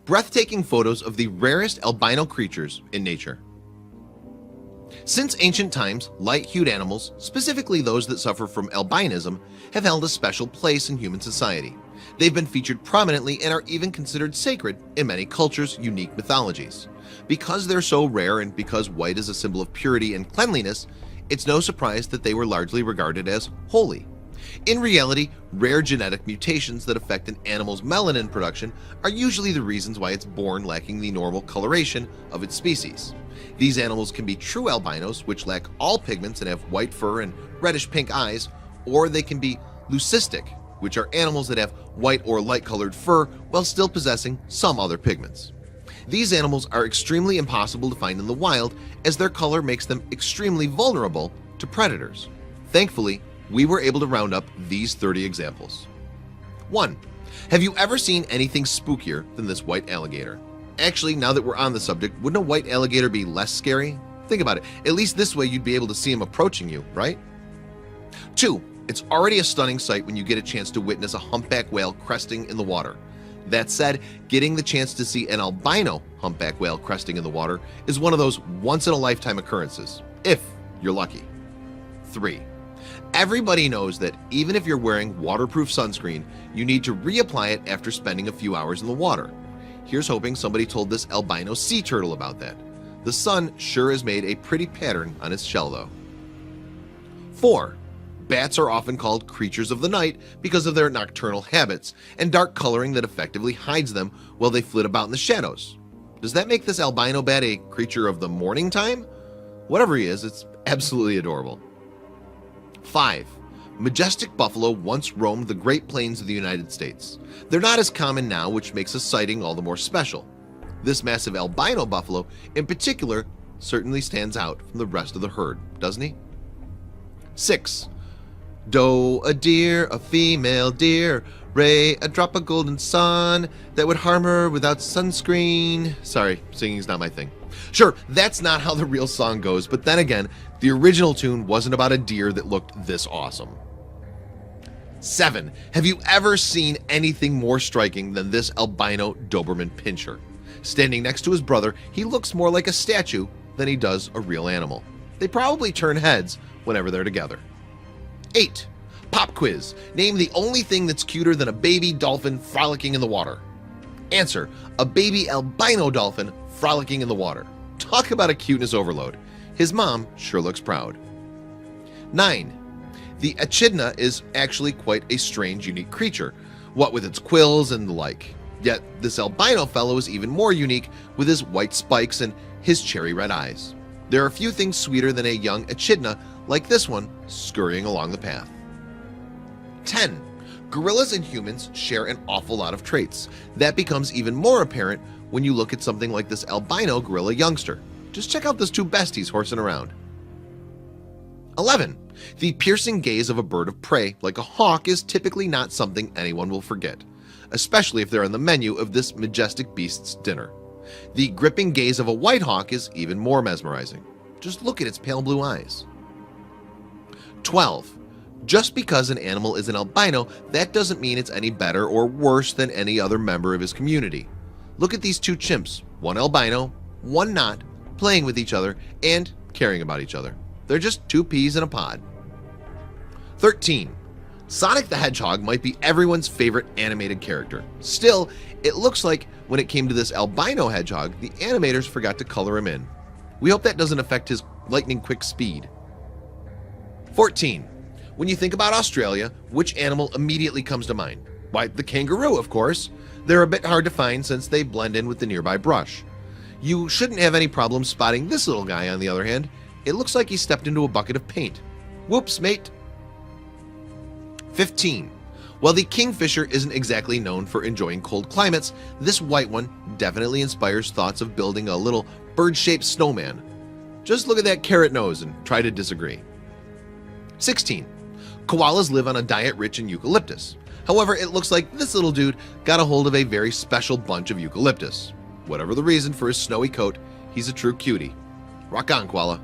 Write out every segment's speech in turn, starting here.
breathtaking photos of the rarest albino creatures in nature. Since ancient times, light-hued animals, specifically those that suffer from albinism, have held a special place in human society. They've been featured prominently and are even considered sacred in many cultures' unique mythologies. Because they're so rare and because white is a symbol of purity and cleanliness, it's no surprise that they were largely regarded as holy. In reality, rare genetic mutations that affect an animal's melanin production are usually the reasons why it's born lacking the normal coloration of its species. These animals can be true albinos, which lack all pigments and have white fur and reddish-pink eyes, or they can be leucistic, which are animals that have white or light-colored fur while still possessing some other pigments. These animals are extremely impossible to find in the wild, as their color makes them extremely vulnerable to predators. Thankfully, we were able to round up these 30 examples. 1. Have you ever seen anything spookier than this white alligator? Actually, now that we're on the subject, wouldn't a white alligator be less scary? Think about it. At least this way you'd be able to see him approaching you, right? 2. It's already a stunning sight when you get a chance to witness a humpback whale cresting in the water. That said, getting the chance to see an albino humpback whale cresting in the water is one of those once-in-a-lifetime occurrences, if you're lucky. 3. Everybody knows that even if you're wearing waterproof sunscreen, you need to reapply it after spending a few hours in the water. Here's hoping somebody told this albino sea turtle about that. The sun sure has made a pretty pattern on its shell though. 4. Bats are often called creatures of the night because of their nocturnal habits and dark coloring that effectively hides them while they flit about in the shadows. Does that make this albino bat a creature of the morning time? Whatever he is, it's absolutely adorable. 5. Majestic buffalo once roamed the Great Plains of the United States. They're not as common now, which makes a sighting all the more special. This massive albino buffalo in particular certainly stands out from the rest of the herd, doesn't he? 6. Doe a deer, a female deer, ray a drop of golden sun that would harm her without sunscreen. Sorry, singing's not my thing. Sure, that's not how the real song goes, but then again, the original tune wasn't about a deer that looked this awesome. 7. Have you ever seen anything more striking than this albino Doberman pinscher? Standing next to his brother, he looks more like a statue than he does a real animal. They probably turn heads whenever they're together. 8. Pop quiz. Name the only thing that's cuter than a baby dolphin frolicking in the water. Answer: a baby albino dolphin frolicking in the water. Talk about a cuteness overload. His mom sure looks proud. 9. The echidna is actually quite a strange, unique creature, what with its quills and the like. Yet this albino fellow is even more unique with his white spikes and his cherry red eyes. There are few things sweeter than a young echidna like this one scurrying along the path. 10. Gorillas and humans share an awful lot of traits. That becomes even more apparent when you look at something like this albino gorilla youngster. Just check out those two besties horsing around. 11. The piercing gaze of a bird of prey like a hawk is typically not something anyone will forget, especially if they're on the menu of this majestic beast's dinner. The gripping gaze of a white hawk is even more mesmerizing. Just look at its pale blue eyes. 12. Just because an animal is an albino, that doesn't mean it's any better or worse than any other member of his community. Look at these two chimps, one albino, one not, playing with each other and caring about each other. They're just two peas in a pod. 13. Sonic the Hedgehog might be everyone's favorite animated character. Still, it looks like when it came to this albino hedgehog, the animators forgot to color him in. We hope that doesn't affect his lightning quick speed. 14. When you think about Australia, which animal immediately comes to mind? Why, the kangaroo, of course. They're a bit hard to find since they blend in with the nearby brush. You shouldn't have any problem spotting this little guy, on the other hand. It looks like he stepped into a bucket of paint. Whoops, mate. 15. While the kingfisher isn't exactly known for enjoying cold climates, this white one definitely inspires thoughts of building a little bird-shaped snowman. Just look at that carrot nose and try to disagree. 16. Koalas live on a diet rich in eucalyptus. However, it looks like this little dude got a hold of a very special bunch of eucalyptus. Whatever the reason for his snowy coat, he's a true cutie. Rock on, koala.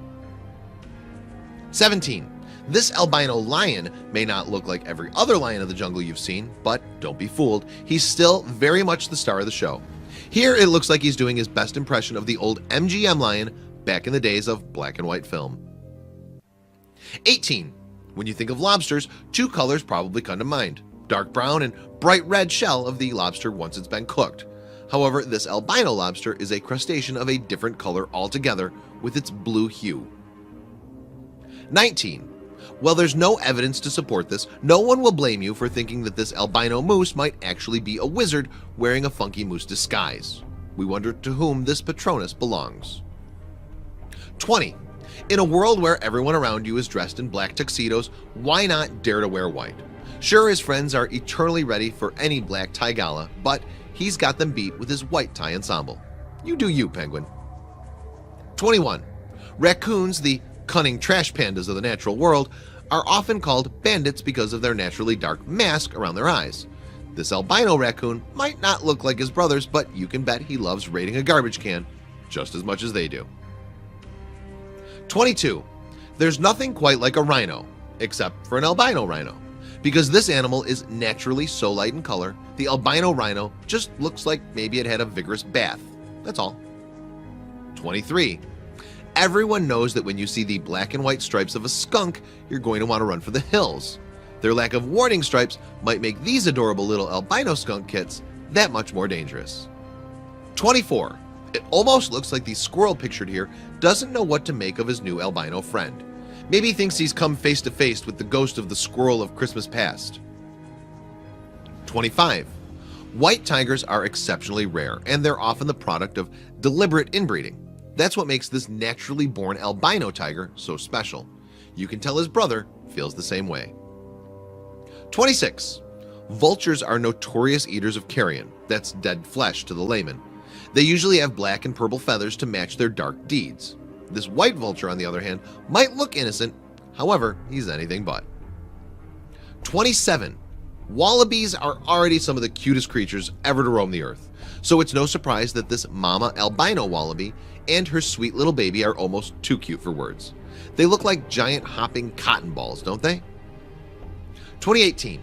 17. This albino lion may not look like every other lion of the jungle you've seen, but don't be fooled. He's still very much the star of the show. Here it looks like he's doing his best impression of the old MGM lion back in the days of black and white film. 18. When you think of lobsters, two colors probably come to mind: dark brown and bright red shell of the lobster once it's been cooked. However, this albino lobster is a crustacean of a different color altogether with its blue hue. 19. While there's no evidence to support this, no one will blame you for thinking that this albino moose might actually be a wizard wearing a funky moose disguise. We wonder to whom this Patronus belongs. 20. In a world where everyone around you is dressed in black tuxedos, why not dare to wear white? Sure, his friends are eternally ready for any black tie gala, but he's got them beat with his white tie ensemble. You do you, penguin. 21. Raccoons, the cunning trash pandas of the natural world, are often called bandits because of their naturally dark mask around their eyes. This albino raccoon might not look like his brothers, but you can bet he loves raiding a garbage can just as much as they do. 22. There's nothing quite like a rhino, except for an albino rhino. Because this animal is naturally so light in color, the albino rhino just looks like maybe it had a vigorous bath. That's all. 23. Everyone knows that when you see the black and white stripes of a skunk, you're going to want to run for the hills. Their lack of warning stripes might make these adorable little albino skunk kits that much more dangerous. 24. It almost looks like the squirrel pictured here doesn't know what to make of his new albino friend. Maybe he thinks he's come face to face with the ghost of the squirrel of Christmas past. 25. White tigers are exceptionally rare, and they're often the product of deliberate inbreeding. That's what makes this naturally born albino tiger so special. You can tell his brother feels the same way. 26. Vultures are notorious eaters of carrion, that's dead flesh to the layman. They usually have black and purple feathers to match their dark deeds. This white vulture, on the other hand, might look innocent, however, he's anything but. 27. Wallabies are already some of the cutest creatures ever to roam the earth, so it's no surprise that this mama albino wallaby and her sweet little baby are almost too cute for words. They look like giant hopping cotton balls, don't they? 2018.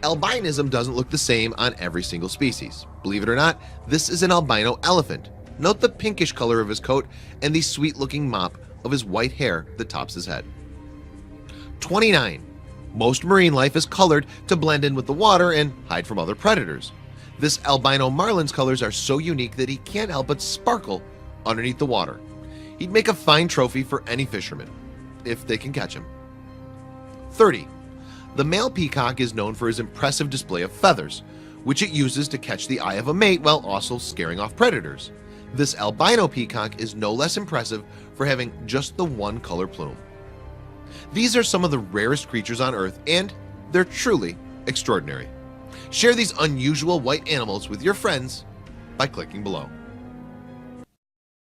Albinism doesn't look the same on every single species. Believe it or not, this is an albino elephant. Note the pinkish color of his coat and the sweet-looking mop of his white hair that tops his head. 29. Most marine life is colored to blend in with the water and hide from other predators. This albino marlin's colors are so unique that he can't help but sparkle underneath the water. He'd make a fine trophy for any fisherman, if they can catch him. 30. The male peacock is known for his impressive display of feathers, which it uses to catch the eye of a mate while also scaring off predators. This albino peacock is no less impressive for having just the one color plume. These are some of the rarest creatures on Earth, and they're truly extraordinary. Share these unusual white animals with your friends by clicking below.